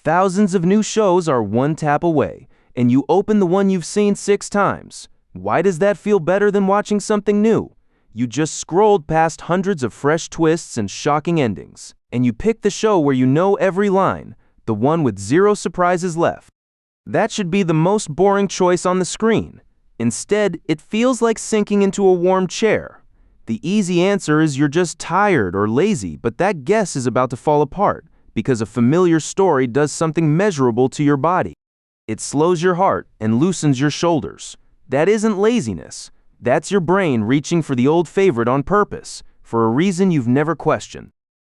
Thousands of new shows are one tap away, and you open the one you've seen 6 times. Why does that feel better than watching something new? You just scrolled past hundreds of fresh twists and shocking endings, and you picked the show where you know every line, the one with 0 surprises left. That should be the most boring choice on the screen. Instead, it feels like sinking into a warm chair. The easy answer is you're just tired or lazy, but that guess is about to fall apart because a familiar story does something measurable to your body. It slows your heart and loosens your shoulders. That isn't laziness. That's your brain reaching for the old favorite on purpose, for a reason you've never questioned.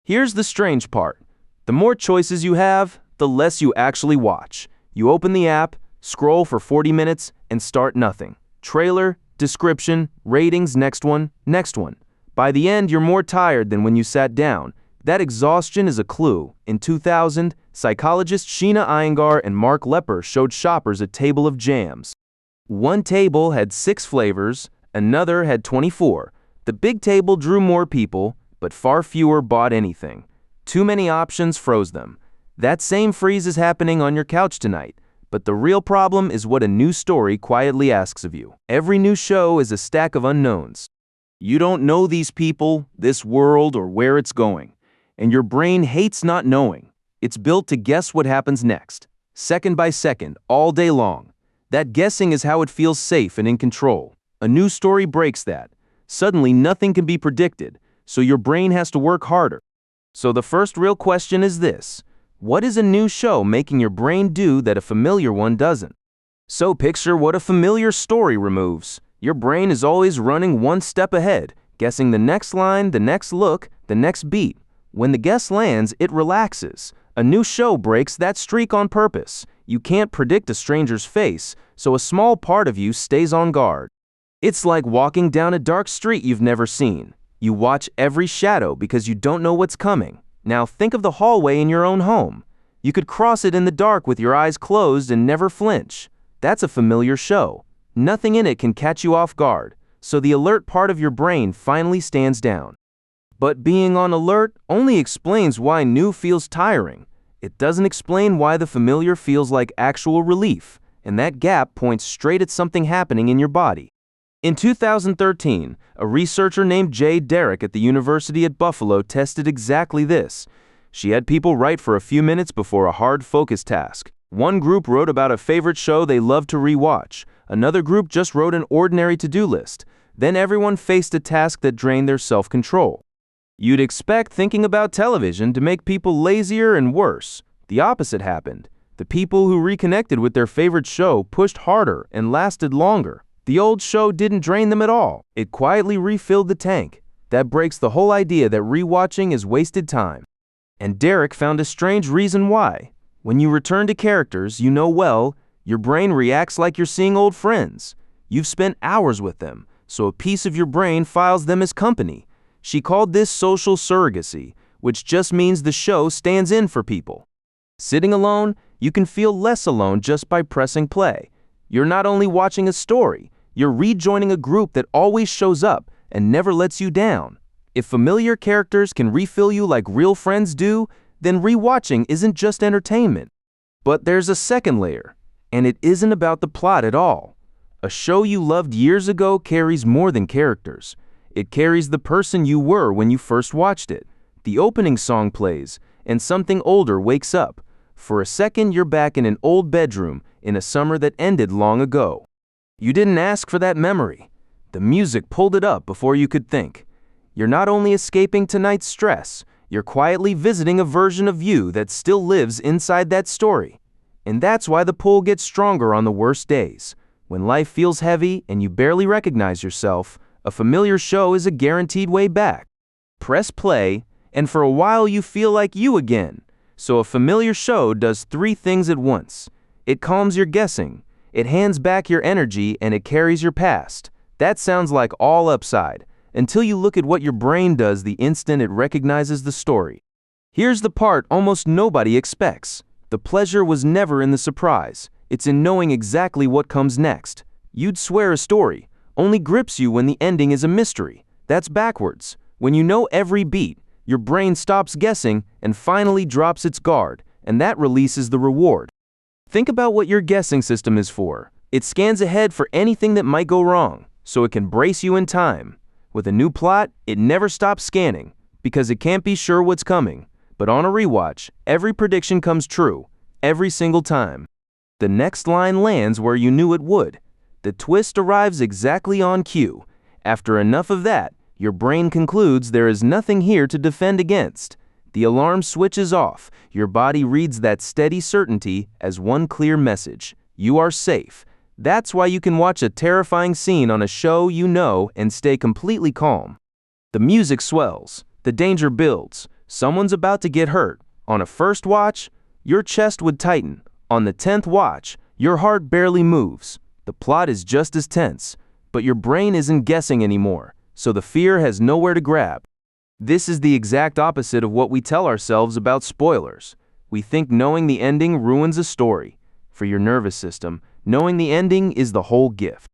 Here's the strange part. The more choices you have, the less you actually watch. You open the app, scroll for 40 minutes, and start nothing. Trailer, description, ratings, next one, next one. By the end, you're more tired than when you sat down. That exhaustion is a clue. In 2000, psychologists Sheena Iyengar and Mark Lepper showed shoppers a table of jams. One table had 6 flavors, another had 24. The big table drew more people, but far fewer bought anything. Too many options froze them. That same freeze is happening on your couch tonight. But the real problem is what a new story quietly asks of you. Every new show is a stack of unknowns. You don't know these people, this world, or where it's going. And your brain hates not knowing. It's built to guess what happens next, second by second, all day long. That guessing is how it feels safe and in control. A new story breaks that. Suddenly, nothing can be predicted, so your brain has to work harder. So the first real question is this. What is a new show making your brain do that a familiar one doesn't? So picture what a familiar story removes. Your brain is always running one step ahead, guessing the next line, the next look, the next beat. When the guess lands, it relaxes. A new show breaks that streak on purpose. You can't predict a stranger's face, so a small part of you stays on guard. It's like walking down a dark street you've never seen. You watch every shadow because you don't know what's coming. Now think of the hallway in your own home. You could cross it in the dark with your eyes closed and never flinch. That's a familiar show. Nothing in it can catch you off guard, so the alert part of your brain finally stands down. But being on alert only explains why new feels tiring. It doesn't explain why the familiar feels like actual relief, and that gap points straight at something happening in your body. In 2013, a researcher named Jaye Derrick at the University at Buffalo tested exactly this. She had people write for a few minutes before a hard focus task. One group wrote about a favorite show they loved to rewatch. Another group just wrote an ordinary to-do list. Then everyone faced a task that drained their self-control. You'd expect thinking about television to make people lazier and worse. The opposite happened. The people who reconnected with their favorite show pushed harder and lasted longer. The old show didn't drain them at all. It quietly refilled the tank. That breaks the whole idea that rewatching is wasted time. And Derrick found a strange reason why. When you return to characters you know well, your brain reacts like you're seeing old friends. You've spent hours with them, so a piece of your brain files them as company. She called this social surrogacy, which just means the show stands in for people. Sitting alone, you can feel less alone just by pressing play. You're not only watching a story, you're rejoining a group that always shows up and never lets you down. If familiar characters can refill you like real friends do, then rewatching isn't just entertainment. But there's a second layer, and it isn't about the plot at all. A show you loved years ago carries more than characters. It carries the person you were when you first watched it. The opening song plays, and something older wakes up. For a second, you're back in an old bedroom in a summer that ended long ago. You didn't ask for that memory. The music pulled it up before you could think. You're not only escaping tonight's stress, you're quietly visiting a version of you that still lives inside that story. And that's why the pull gets stronger on the worst days. When life feels heavy and you barely recognize yourself, a familiar show is a guaranteed way back. Press play, and for a while you feel like you again. So a familiar show does 3 things at once. It calms your guessing, it hands back your energy, and it carries your past. That sounds like all upside, until you look at what your brain does the instant it recognizes the story. Here's the part almost nobody expects. The pleasure was never in the surprise. It's in knowing exactly what comes next. You'd swear a story only grips you when the ending is a mystery. That's backwards. When you know every beat, your brain stops guessing and finally drops its guard, and that releases the reward. Think about what your guessing system is for. It scans ahead for anything that might go wrong, so it can brace you in time. With a new plot, it never stops scanning, because it can't be sure what's coming. But on a rewatch, every prediction comes true, every single time. The next line lands where you knew it would. The twist arrives exactly on cue. After enough of that, your brain concludes there is nothing here to defend against. The alarm switches off. Your body reads that steady certainty as one clear message. You are safe. That's why you can watch a terrifying scene on a show you know and stay completely calm. The music swells. The danger builds. Someone's about to get hurt. On a first watch, your chest would tighten. On the 10th watch, your heart barely moves. The plot is just as tense, but your brain isn't guessing anymore, so the fear has nowhere to grab. This is the exact opposite of what we tell ourselves about spoilers. We think knowing the ending ruins a story. For your nervous system, knowing the ending is the whole gift.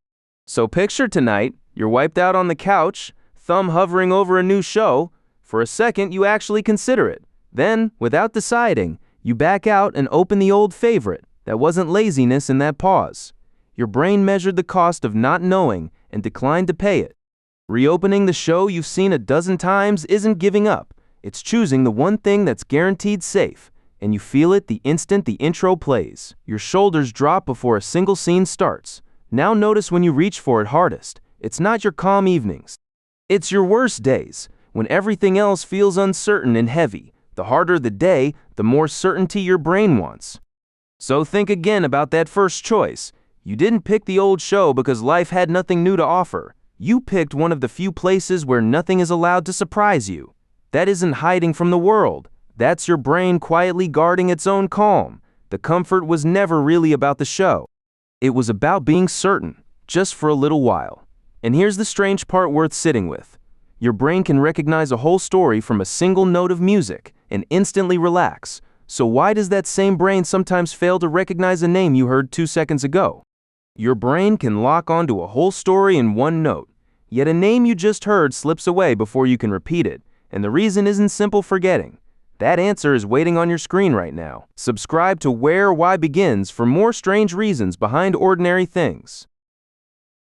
So picture tonight, you're wiped out on the couch, thumb hovering over a new show. For a second, you actually consider it. Then, without deciding, you back out and open the old favorite. That wasn't laziness in that pause. Your brain measured the cost of not knowing and declined to pay it. Reopening the show you've seen a dozen times isn't giving up. It's choosing the one thing that's guaranteed safe, and you feel it the instant the intro plays. Your shoulders drop before a single scene starts. Now notice when you reach for it hardest. It's not your calm evenings. It's your worst days, when everything else feels uncertain and heavy. The harder the day, the more certainty your brain wants. So think again about that first choice. You didn't pick the old show because life had nothing new to offer. You picked one of the few places where nothing is allowed to surprise you. That isn't hiding from the world. That's your brain quietly guarding its own calm. The comfort was never really about the show. It was about being certain, just for a little while. And here's the strange part worth sitting with. Your brain can recognize a whole story from a single note of music and instantly relax. So why does that same brain sometimes fail to recognize a name you heard 2 seconds ago? Your brain can lock onto a whole story in one note, yet a name you just heard slips away before you can repeat it, and the reason isn't simple forgetting. That answer is waiting on your screen right now. Subscribe to Where Why Begins for more strange reasons behind ordinary things.